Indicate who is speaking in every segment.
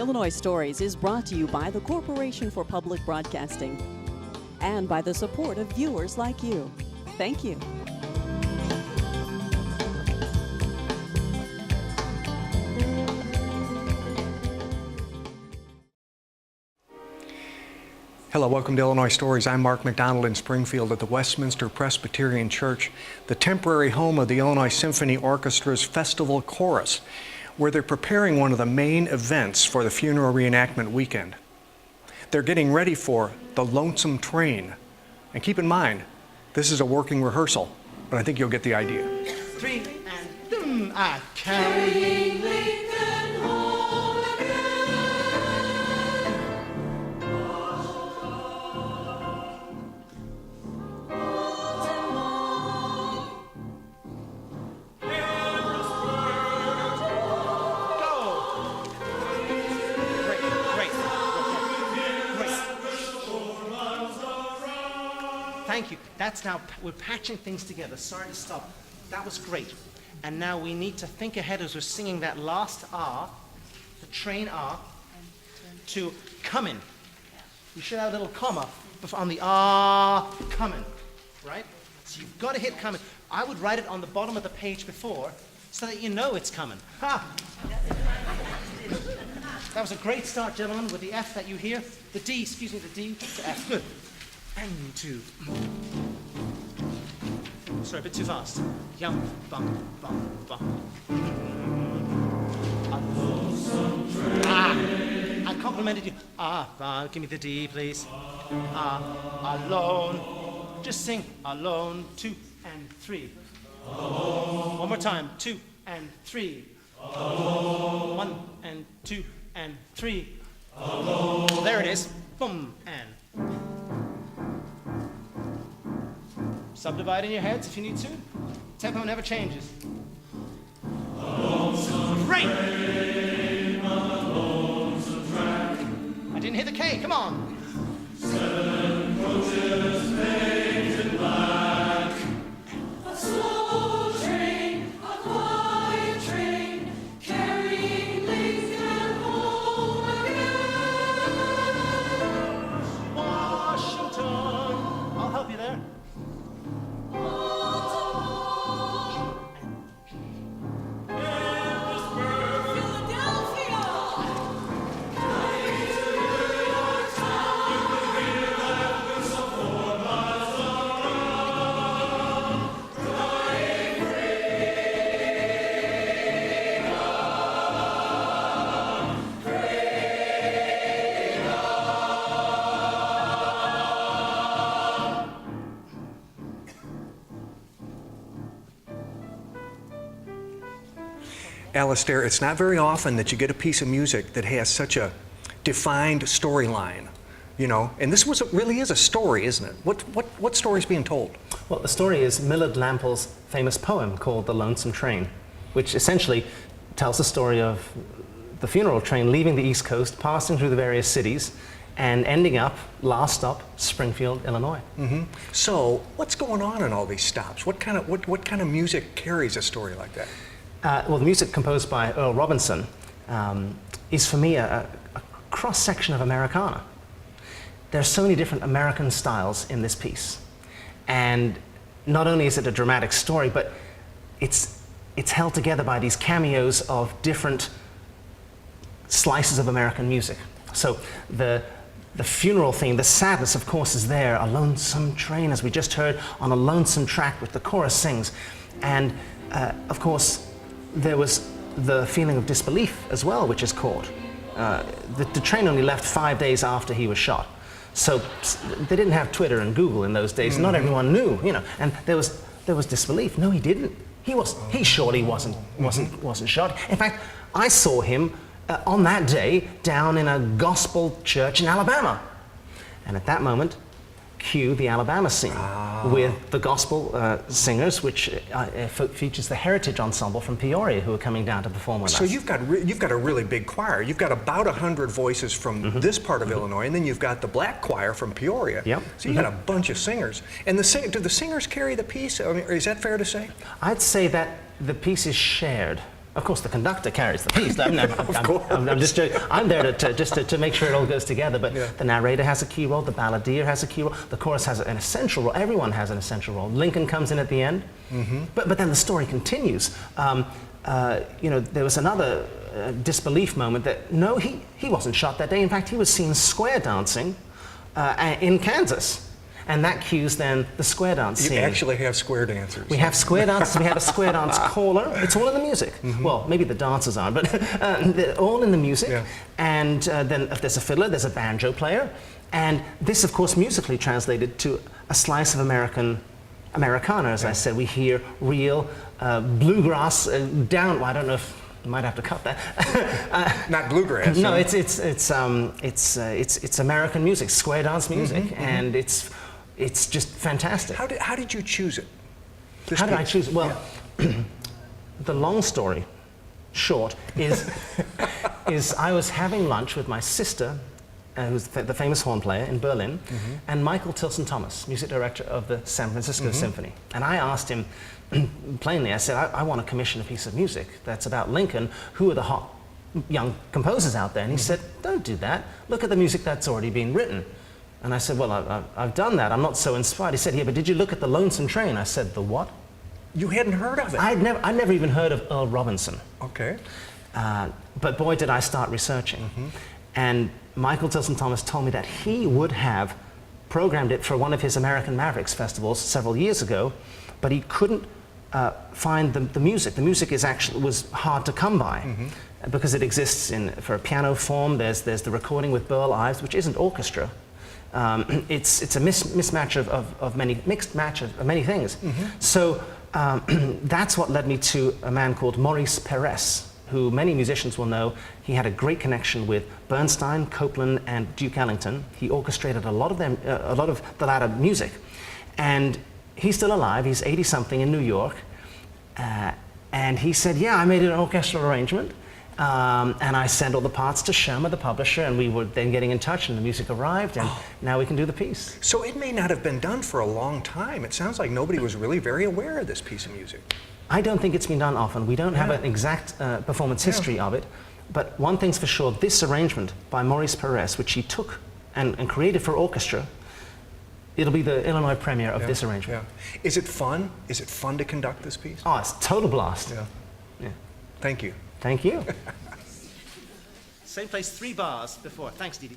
Speaker 1: Illinois Stories is brought to you by the Corporation for Public Broadcasting and by the support of viewers like you. Thank you.
Speaker 2: Hello, welcome to Illinois Stories. I'm Mark McDonald in Springfield at the Westminster Presbyterian Church, the temporary home of the Illinois Symphony Orchestra's Festival Chorus, where they're preparing one of the main events for the funeral reenactment weekend. They're getting ready for the Lonesome Train. And keep in mind, this is a working rehearsal, but I think you'll get the idea.
Speaker 3: 3 and carrying Lincoln home again. Thank you. That's now, we're patching things together. Sorry to stop. That was great. And now we need to think ahead as we're singing that last R, the train R, to coming. You should have a little comma on the R, coming, right? So you've got to hit coming. I would write it on the bottom of the page before so that you know it's coming. Ha! That was a great start, gentlemen, with the F that you hear. The D, excuse me, the D to F. Good. And 2. Sorry, a bit too fast. Yum, bum, bum, bum. I complimented you. Give me the D, please. Alone. Just sing alone. 2 and 3. Alone. One more time. 2 and 3. Alone. 1 and 2 and 3. Alone. There it is. Boom and. Subdivide in your heads if you need to. Tempo never changes. Great! I didn't hit the K, come on. 7 coaches painted black. A slow train, a quiet train, carrying Lincoln home again. Washington. I'll help you there.
Speaker 2: Alistair, it's not very often that you get a piece of music that has such a defined storyline, you know, and this really is a story, isn't it? What story is being told?
Speaker 4: Well, the story is Millard Lample's famous poem called The Lonesome Train, which essentially tells the story of the funeral train leaving the East Coast, passing through the various cities, and ending up, last stop, Springfield, Illinois. Mm-hmm.
Speaker 2: So, what's going on in all these stops? What kind of music carries a story like that?
Speaker 4: Well, the music composed by Earl Robinson is, for me, a cross-section of Americana. There are so many different American styles in this piece. And not only is it a dramatic story, but it's held together by these cameos of different slices of American music. So the funeral theme, the sadness, of course, is there. A lonesome train, as we just heard, on a lonesome track, which the chorus sings. And, of course, there was the feeling of disbelief as well, which is caught. The train only left 5 days after he was shot. So they didn't have Twitter and Google in those days. Mm-hmm. Not everyone knew, you know, and there was disbelief. No, he didn't. He surely wasn't shot. In fact, I saw him on that day down in a gospel church in Alabama. And at that moment, cue the Alabama scene with the gospel singers, which features the Heritage Ensemble from Peoria who are coming down to perform with us.
Speaker 2: So you've got a really big choir. You've got about 100 voices from this part of Illinois, and then you've got the black choir from Peoria.
Speaker 4: Yep.
Speaker 2: So you've got a bunch of singers. And do the singers carry the piece? I mean, is that fair to say?
Speaker 4: I'd say that the piece is shared Of course, the conductor carries the piece. I'm just joking. I'm there to make sure it all goes together. But the narrator has a key role. The balladeer has a key role. The chorus has an essential role. Everyone has an essential role. Lincoln comes in at the end. But then the story continues. There was another disbelief moment that no, he wasn't shot that day. In fact, he was seen square dancing in Kansas. And that cues then the square dance scene.
Speaker 2: You actually have square dancers.
Speaker 4: We have square dancers, we have a square dance caller. It's all in the music. Well, maybe the dancers aren't, but they're all in the music.
Speaker 2: Yeah.
Speaker 4: And then if there's a fiddler, there's a banjo player. And this, of course, musically translated to a slice of Americana, as I said. We hear real bluegrass down. Well, I don't know if you might have to cut that.
Speaker 2: Not bluegrass.
Speaker 4: No, it's American music, square dance music, and it's just fantastic.
Speaker 2: How did you choose it?
Speaker 4: How did I choose it? Well, the long story short is I was having lunch with my sister, who's the famous horn player in Berlin, and Michael Tilson Thomas, music director of the San Francisco Symphony. And I asked him plainly, I said, I want to commission a piece of music that's about Lincoln. Who are the hot young composers out there? And he said, don't do that. Look at the music that's already been written. And I said, well, I've done that. I'm not so inspired. He said, yeah, but did you look at the Lonesome Train? I said, the what?
Speaker 2: You hadn't heard of it?
Speaker 4: I'd never even heard of Earl Robinson.
Speaker 2: Okay.
Speaker 4: But boy, did I start researching. And Michael Tilson Thomas told me that he would have programmed it for one of his American Mavericks festivals several years ago, but he couldn't find the music. The music was hard to come by because it exists for a piano form. There's the recording with Burl Ives, which isn't orchestra. It's a mixed match of many things. So that's what led me to a man called Maurice Perez, who many musicians will know. He had a great connection with Bernstein, Copland, and Duke Ellington. He orchestrated a lot of the latter music, and he's still alive. He's 80-something in New York, and he said, "Yeah, I made an orchestral arrangement." And I sent all the parts to Sherma, the publisher, and we were then getting in touch, and the music arrived, and now we can do the piece.
Speaker 2: So it may not have been done for a long time. It sounds like nobody was really very aware of this piece of music.
Speaker 4: I don't think it's been done often. We don't have an exact performance history of it, but one thing's for sure, this arrangement by Maurice Perez, which he took and created for orchestra, it'll be the Illinois premiere of this arrangement.
Speaker 2: Is it fun? Is it fun to conduct this piece?
Speaker 4: Oh, it's a total blast.
Speaker 2: Thank you.
Speaker 4: Thank you.
Speaker 3: Same place, 3 bars before. Thanks, Didi.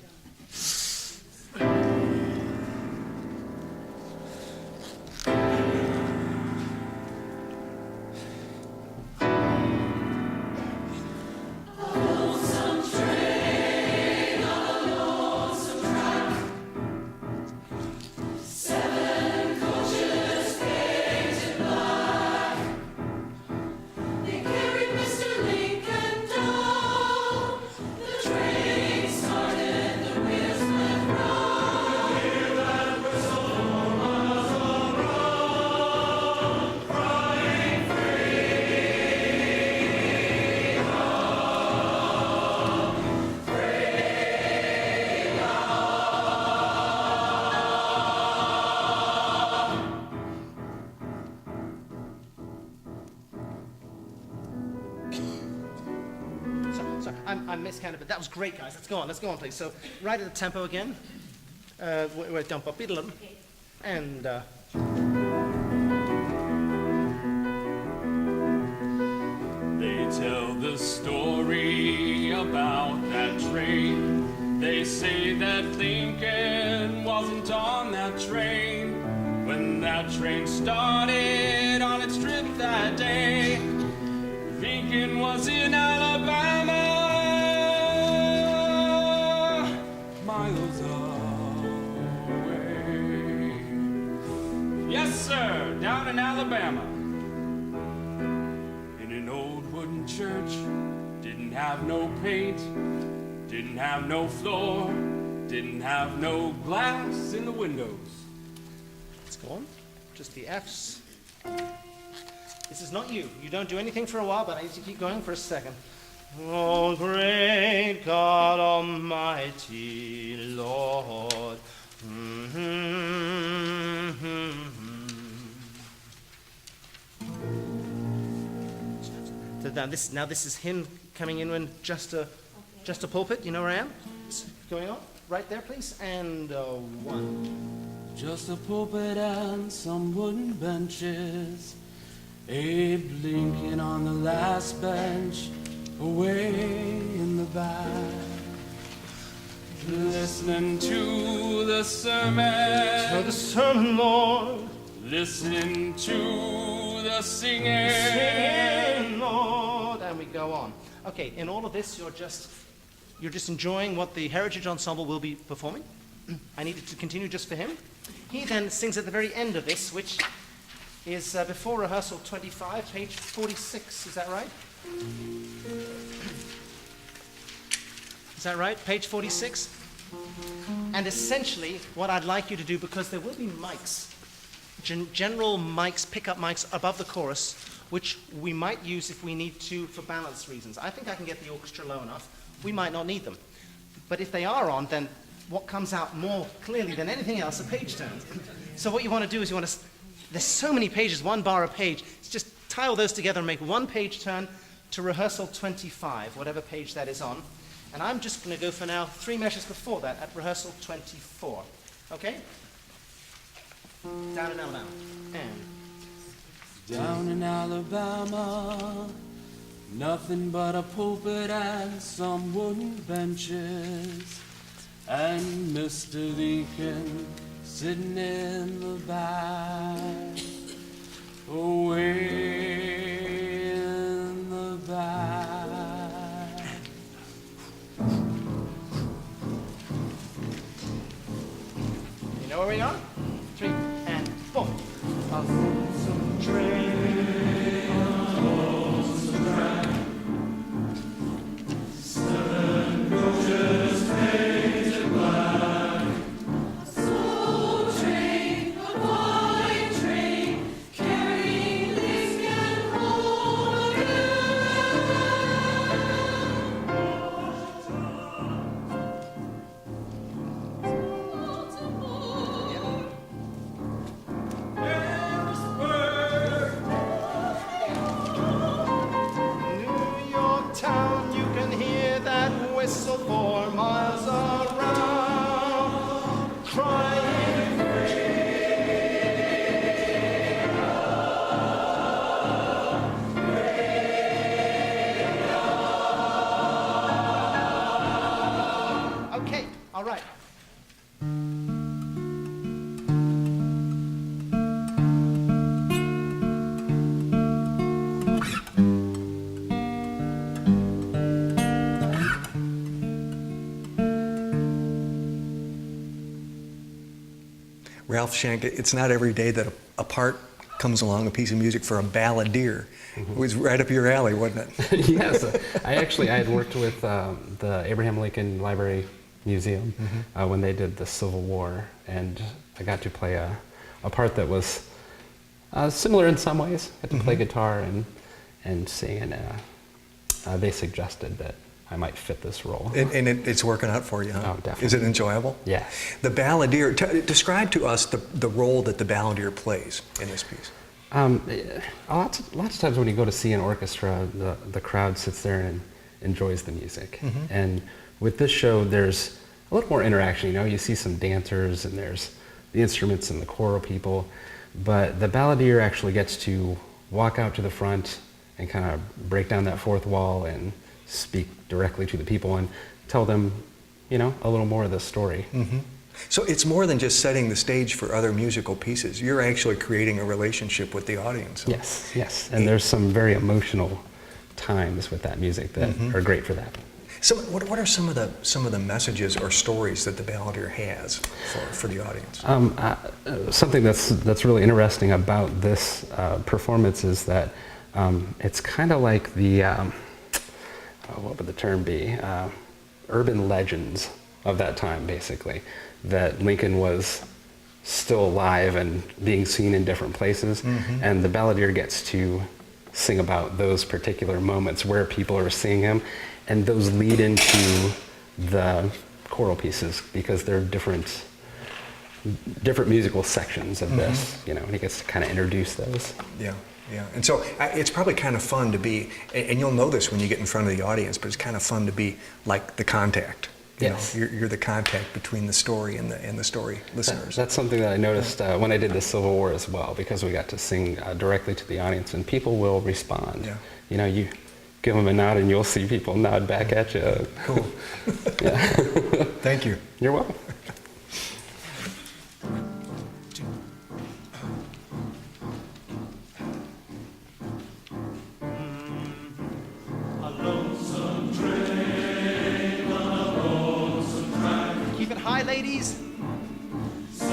Speaker 3: I miscounted, but that was great, guys. Let's go on, please. So, right at the tempo again. We're dump up, beat a little. And,
Speaker 5: They tell the story about that train. They say that Lincoln wasn't on that train when that train started on its trip that day. Lincoln was in Alabama, miles away. Yes, sir, down in Alabama, in an old wooden church. Didn't have no paint, didn't have no floor, didn't have no glass in the windows.
Speaker 3: let's go on. Just the Fs. This is not you. You don't do anything for a while, but I need to keep going for a second. Oh, great God Almighty, Lord. Now this is him coming in when just a pulpit. You know where I am? It's going on right there, please. And 1.
Speaker 5: Just a pulpit and some wooden benches. Abe Lincoln on the last bench, away in the back, listening to the sermon.
Speaker 3: To the sermon, Lord.
Speaker 5: Listening to the singing.
Speaker 3: Singing, Lord. And we go on. Okay, in all of this, you're just enjoying what the Heritage Ensemble will be performing. I needed to continue just for him. He then sings at the very end of this, which is before rehearsal 25, page 46. Is that right? Is that right? Page 46? And essentially, what I'd like you to do, because there will be mics, general mics, pickup mics above the chorus, which we might use if we need to for balance reasons. I think I can get the orchestra low enough. We might not need them. But if they are on, then what comes out more clearly than anything else are page turns. So what you want to do is there's so many pages, 1 bar a page, just tie all those together and make 1 page turn to rehearsal 25, whatever page that is on. And I'm just going to go for now 3 measures before that at rehearsal 24. Okay? Down in Alabama. And
Speaker 5: Down in Alabama, nothing but a pulpit and some wooden benches, and Mr. Lincoln sitting in the back, away in the back.
Speaker 3: you know where we are? 3 and 4. A lonesome train, a lonesome track. 7 coaches painted black.
Speaker 6: A slow train, a wide train, carrying Lincoln home
Speaker 3: New York town, you can hear that whistle 4 miles around, crying okay, all right.
Speaker 2: Ralph Schenk, it's not every day that a part comes along, a piece of music for a balladeer. It was right up your alley, wasn't it?
Speaker 7: Yes, I had worked with the Abraham Lincoln Library Museum when they did the Civil War, and I got to play a part that was similar in some ways. I had to play guitar and sing, and they suggested that I might fit this role.
Speaker 2: And it's working out for you, huh?
Speaker 7: Oh, definitely.
Speaker 2: Is it enjoyable?
Speaker 7: Yes.
Speaker 2: The balladeer, describe to us the role that the balladeer plays in this piece.
Speaker 7: Lots of times when you go to see an orchestra, the crowd sits there and enjoys the music. And with this show, there's a little more interaction. You know, you see some dancers, and there's the instruments and the choral people, but the balladeer actually gets to walk out to the front and kind of break down that fourth wall and speak directly to the people and tell them, you know, a little more of the story.
Speaker 2: So it's more than just setting the stage for other musical pieces. You're actually creating a relationship with the audience. Huh?
Speaker 7: Yes, yes. And there's some very emotional times with that music that are great for that.
Speaker 2: So what are some of the messages or stories that the balladeer has for the audience?
Speaker 7: Something that's really interesting about this performance is that it's kind of like the what would the term be? Urban legends of that time, basically. That Lincoln was still alive and being seen in different places, and the balladeer gets to sing about those particular moments where people are seeing him, and those lead into the choral pieces because they're different musical sections of this, you know, and he gets to kind of introduce those.
Speaker 2: Yeah. Yeah, and so it's probably kind of fun to be, and you'll know this when you get in front of the audience, but it's kind of fun to be like the contact. You
Speaker 4: Yes.
Speaker 2: know, you're the contact between the story and the story listeners.
Speaker 7: That's something that I noticed when I did the Civil War as well, because we got to sing directly to the audience, and people will respond.
Speaker 2: Yeah.
Speaker 7: You know, you give them a nod, and you'll see people nod back at you.
Speaker 2: Cool.
Speaker 7: Yeah.
Speaker 2: Thank you.
Speaker 7: You're welcome.
Speaker 3: Keep it high, ladies.
Speaker 6: A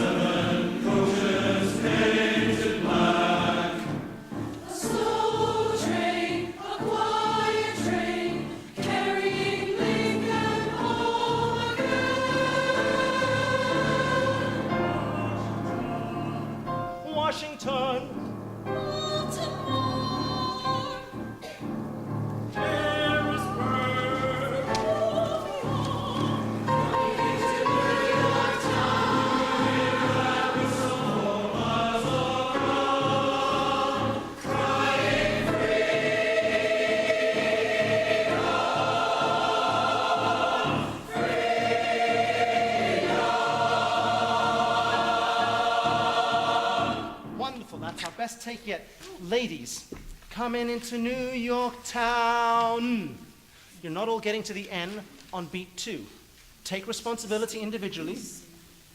Speaker 6: slow train, a quiet train, carrying Lincoln home again.
Speaker 3: Washington.
Speaker 6: Baltimore,
Speaker 5: Harrisburg,
Speaker 3: Wonderful, that's our best take yet. Ladies, coming into New York town. You're not all getting to the N on beat 2. Take responsibility individually.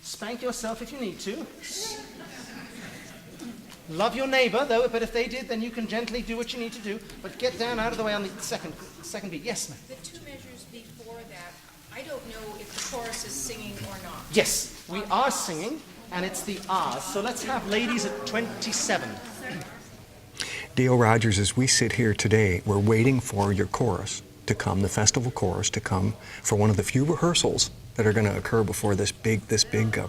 Speaker 3: Spank yourself if you need to. Love your neighbor, though, but if they did, then you can gently do what you need to do. But get down out of the way on the second beat. Yes, ma'am.
Speaker 8: The 2 measures before that, I don't know if the chorus is singing or not.
Speaker 3: Yes, we are singing, and it's the R's. So let's have ladies at 27.
Speaker 2: D.O. Rogers, as we sit here today, we're waiting for your chorus to come, the festival chorus to come for one of the few rehearsals that are going to occur before this big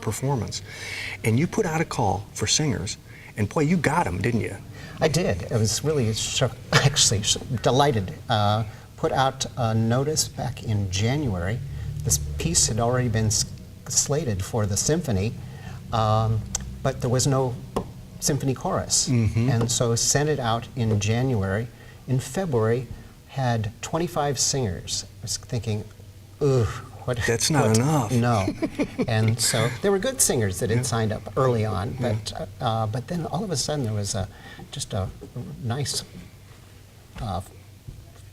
Speaker 2: performance. And you put out a call for singers, and boy, you got them, didn't you?
Speaker 9: I did. I was really delighted. Put out a notice back in January. This piece had already been slated for the symphony, but there was no symphony chorus. And so sent it out in January. In February, had 25 singers. I was thinking, ugh,
Speaker 2: That's not enough.
Speaker 9: No. And so there were good singers that had signed up early on, but then all of a sudden there was just a nice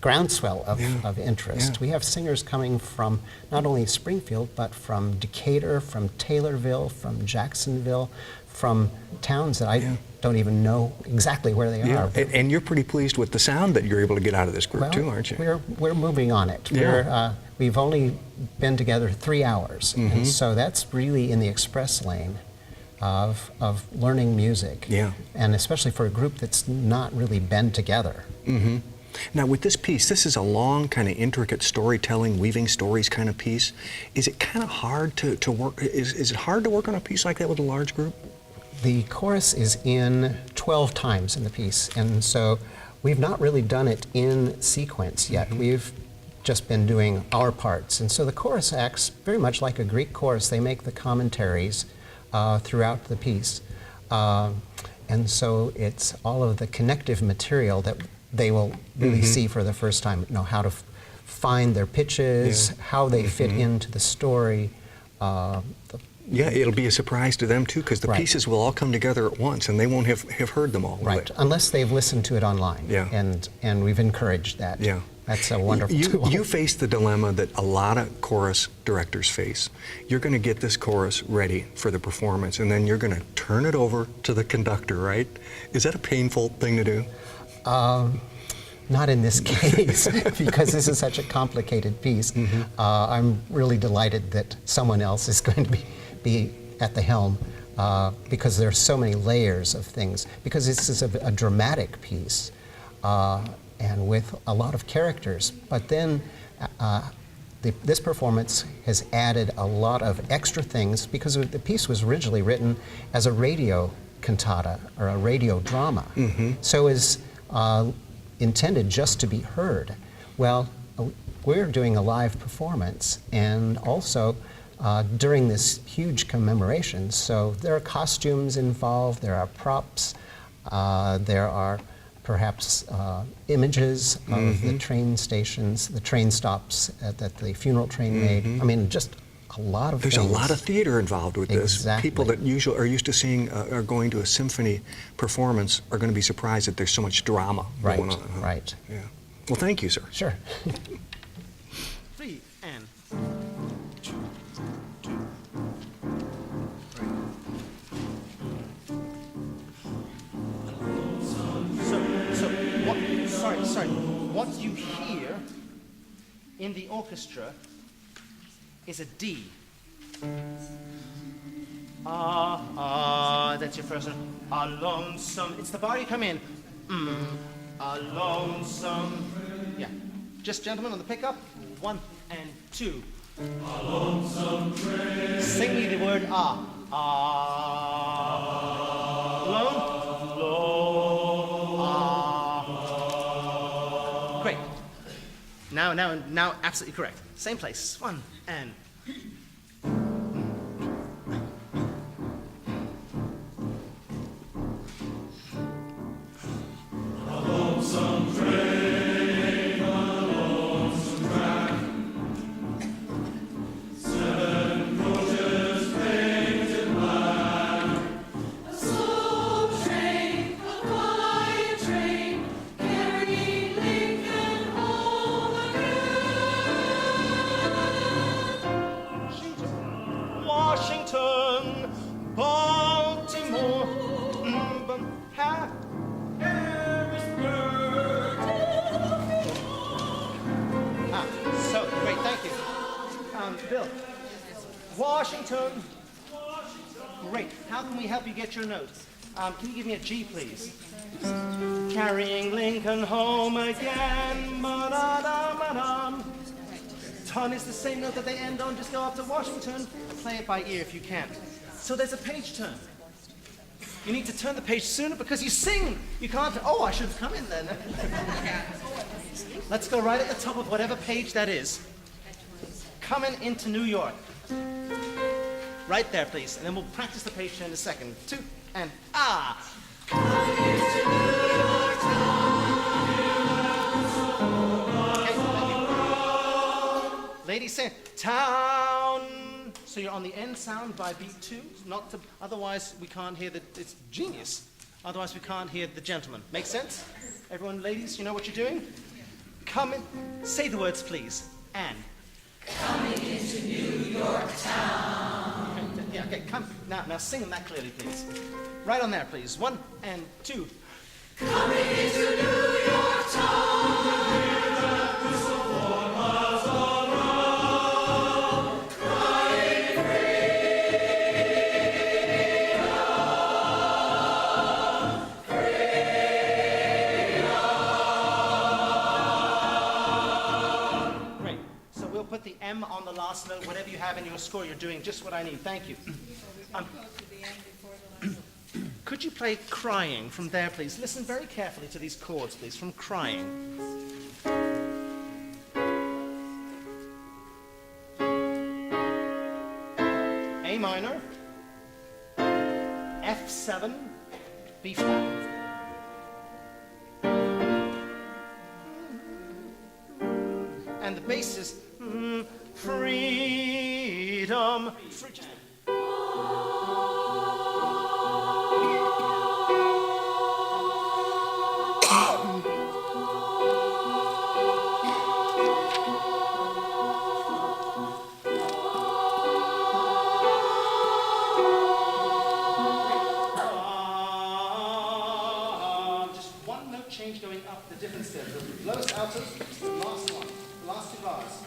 Speaker 9: groundswell of interest.
Speaker 2: Yeah.
Speaker 9: We have singers coming from not only Springfield, but from Decatur, from Taylorville, from Jacksonville, from towns that I don't even know exactly where they are.
Speaker 2: And you're pretty pleased with the sound that you're able to get out of this group too, aren't you?
Speaker 9: We're moving on it.
Speaker 2: Yeah.
Speaker 9: We've only been together 3 hours, and so that's really in the express lane of learning music.
Speaker 2: Yeah.
Speaker 9: And especially for a group that's not really been together.
Speaker 2: Now with this piece, this is a long, kind of intricate storytelling, weaving stories kind of piece. Is it kind of hard to work, is it hard to work on a piece like that with a large group?
Speaker 9: The chorus is in 12 times in the piece, and so we've not really done it in sequence yet. We've just been doing our parts, and so the chorus acts very much like a Greek chorus. They make the commentaries throughout the piece, and so it's all of the connective material that they will really see for the first time, know how to find their pitches, how they fit into the story.
Speaker 2: Yeah, it'll be a surprise to them too, because the pieces will all come together at once, and they won't have heard them all.
Speaker 9: Right, unless they've listened to it online.
Speaker 2: Yeah.
Speaker 9: And we've encouraged that.
Speaker 2: Yeah.
Speaker 9: That's a wonderful tool.
Speaker 2: You face the dilemma that a lot of chorus directors face. You're going to get this chorus ready for the performance, and then you're going to turn it over to the conductor, right? Is that a painful thing to do?
Speaker 9: Not in this case, because this is such a complicated piece. I'm really delighted that someone else is going to be at the helm, because there are so many layers of things. Because this is a dramatic piece, and with a lot of characters. But then this performance has added a lot of extra things, because the piece was originally written as a radio cantata or a radio drama. So is intended just to be heard. Well, we're doing a live performance, and also during this huge commemoration. So there are costumes involved, there are props, there are perhaps images of the train stations, the train stops that the funeral train made. I mean, just a lot of
Speaker 2: There's
Speaker 9: things.
Speaker 2: a lot of theater involved with this.
Speaker 9: Exactly.
Speaker 2: People that usually are used to seeing or going to a symphony performance are going to be surprised that there's so much drama
Speaker 9: Right,
Speaker 2: going on.
Speaker 9: right.
Speaker 2: Yeah. Well, thank you, sir.
Speaker 9: Sure.
Speaker 3: 3 and 2, 2. So what you hear in the orchestra is a D. That's your first one. A lonesome. It's the bar you come in. A lonesome. Yeah. Just gentlemen on the pickup. 1 and 2. A lonesome train. Sing me the word ah. Lone. Low. Ah. Great. Now, absolutely correct. Same place. 1 and.
Speaker 6: Slow train, a quiet train, carrying Lincoln home again.
Speaker 3: Washington, Baltimore, so great, thank you. Bill, Washington, great. How can we help you get your notes? Can you give me a G, please? Carrying Lincoln home again, ba-da-da-ba-dum. Ton is the same note that they end on. Just go up to Washington. Play it by ear if you can. So there's a page turn. You need to turn the page sooner because you sing. You can't. Oh, I should have come in then. Let's go right at the top of whatever page that is. Coming into New York. Right there, please. And then we'll practice the page turn in a second. 2 and ah. Ladies say town. So you're on the end sound by beat 2. Not to, otherwise we can't hear the. It's genius. Otherwise we can't hear the gentleman. Make sense? Everyone, ladies, you know what you're doing? Come in. Say the words, please. And. Coming into New York town. Okay, yeah, okay, come. Now sing them that clearly, please. Right on there, please. 1 and 2.
Speaker 6: Coming into New York town.
Speaker 3: Put the M on the last note. Whatever you have in your score, you're doing just what I need. Thank you. Could you play Crying from there, please? Listen very carefully to these chords, please, from Crying. A minor, F7, B flat. And the bass is freedom. Just one note change going up the different steps. The lowest altos, the last one, the last 2 bars.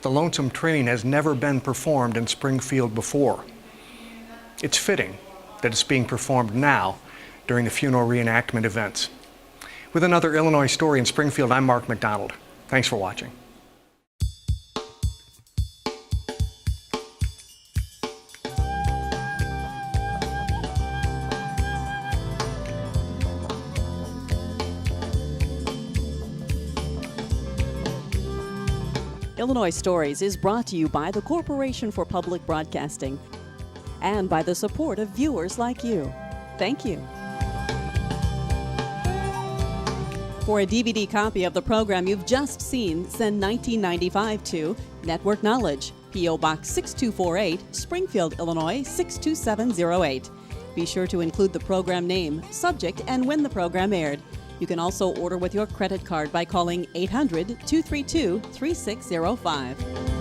Speaker 2: The Lonesome Train has never been performed in Springfield before. It's fitting that it's being performed now during the funeral reenactment events. With another Illinois story in Springfield, I'm Mark McDonald. Thanks for watching.
Speaker 1: Illinois Stories is brought to you by the Corporation for Public Broadcasting and by the support of viewers like you. Thank you. For a DVD copy of the program you've just seen, send $19.95 to Network Knowledge, P.O. Box 6248, Springfield, Illinois 62708. Be sure to include the program name, subject, and when the program aired. You can also order with your credit card by calling 800-232-3605.